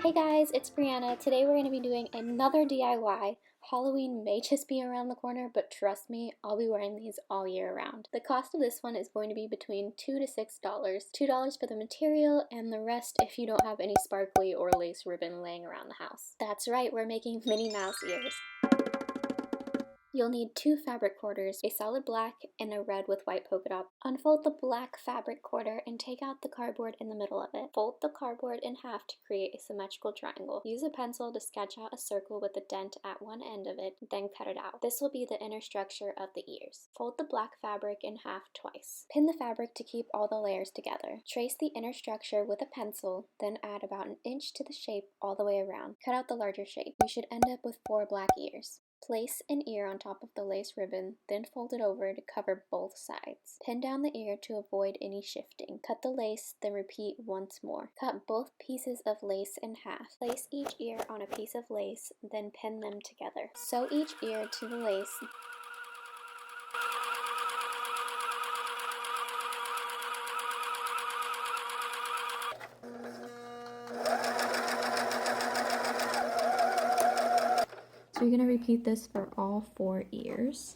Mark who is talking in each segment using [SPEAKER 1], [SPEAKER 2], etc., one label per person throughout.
[SPEAKER 1] Hey guys, it's Brianna. Today we're going to be doing another DIY. Halloween may just be around the corner, but trust me, I'll be wearing these all year round. The cost of this one is going to be between $2 to $6. $2 for the material, and the rest if you don't have any sparkly or lace ribbon laying around the house. That's right, we're making Minnie Mouse ears. You'll need 2 fabric quarters, a solid black and a red with white polka dot. Unfold the black fabric quarter and take out the cardboard in the middle of it. Fold the cardboard in half to create a symmetrical triangle. Use a pencil to sketch out a circle with a dent at one end of it, then cut it out. This will be the inner structure of the ears. Fold the black fabric in half twice. Pin the fabric to keep all the layers together. Trace the inner structure with a pencil, then add about an inch to the shape all the way around. Cut out the larger shape. You should end up with 4 black ears. Place an ear on top of the lace ribbon, then fold it over to cover both sides. Pin down the ear to avoid any shifting. Cut the lace, then repeat once more. Cut both pieces of lace in half. Place each ear on a piece of lace, then pin them together. Sew each ear to the lace. So you're going to repeat this for all 4 ears.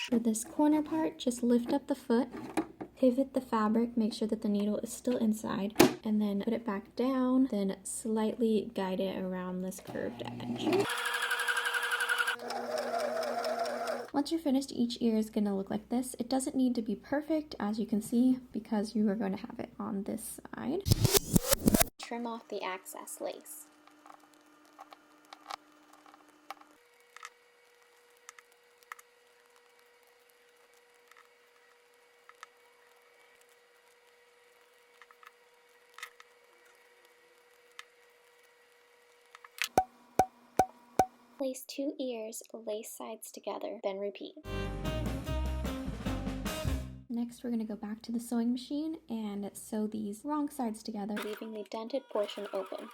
[SPEAKER 1] For this corner part, just lift up the foot, pivot the fabric, make sure that the needle is still inside, and then put it back down, then slightly guide it around this curved edge. Once you're finished, each ear is going to look like this. It doesn't need to be perfect, as you can see, because you are going to have it on this side. Trim off the excess lace. Place 2 ears, lace sides together, then repeat. Next, we're going to go back to the sewing machine and sew these wrong sides together, leaving the dented portion open.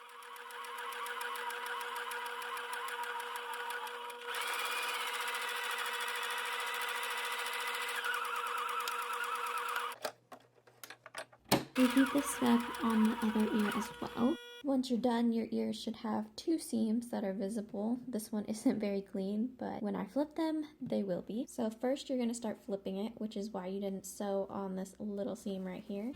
[SPEAKER 1] Repeat this step on the other ear as well. Once you're done, your ears should have 2 seams that are visible. This one isn't very clean, but when I flip them, they will be. So first you're going to start flipping it, which is why you didn't sew on this little seam right here.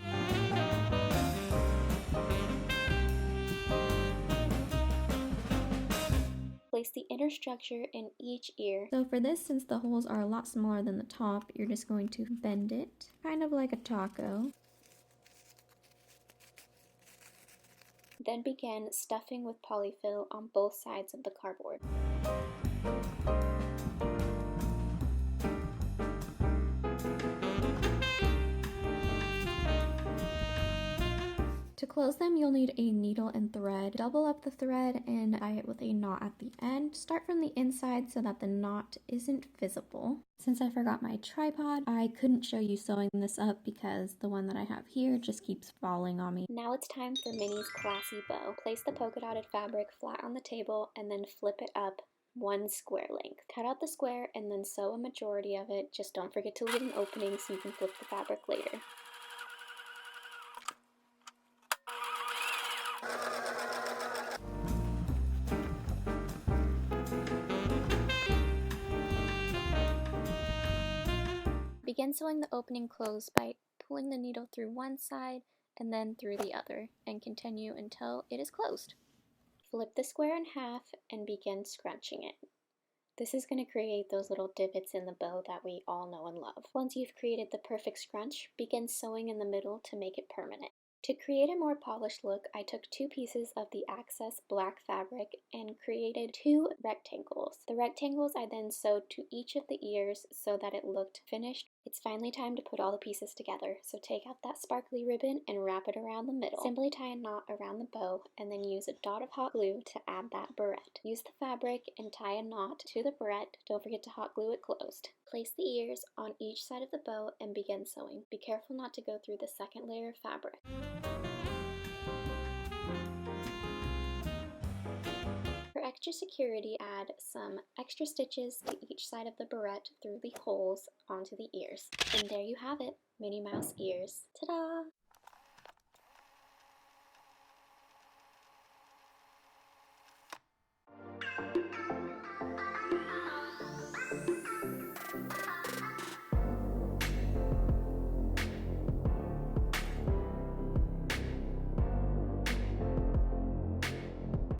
[SPEAKER 1] Place the inner structure in each ear. So for this, since the holes are a lot smaller than the top, you're just going to bend it, kind of like a taco. Then begin stuffing with polyfill on both sides of the cardboard. To close them, you'll need a needle and thread. Double up the thread and tie it with a knot at the end. Start from the inside so that the knot isn't visible. Since I forgot my tripod, I couldn't show you sewing this up because the one that I have here just keeps falling on me. Now it's time for Minnie's classy bow. Place the polka dotted fabric flat on the table and then flip it up 1 square length. Cut out the square and then sew a majority of it. Just don't forget to leave an opening so you can flip the fabric later. Begin sewing the opening closed by pulling the needle through one side and then through the other, and continue until it is closed. Flip the square in half and begin scrunching it. This is going to create those little divots in the bow that we all know and love. Once you've created the perfect scrunch, begin sewing in the middle to make it permanent. To create a more polished look, I took 2 pieces of the excess black fabric and created 2 rectangles. The rectangles I then sewed to each of the ears so that it looked finished. It's finally time to put all the pieces together, so take out that sparkly ribbon and wrap it around the middle. Simply tie a knot around the bow and then use a dot of hot glue to add that barrette. Use the fabric and tie a knot to the barrette. Don't forget to hot glue it closed. Place the ears on each side of the bow and begin sewing. Be careful not to go through the second layer of fabric. For extra security, add some extra stitches to each side of the barrette through the holes onto the ears. And there you have it, Minnie Mouse ears. Ta-da!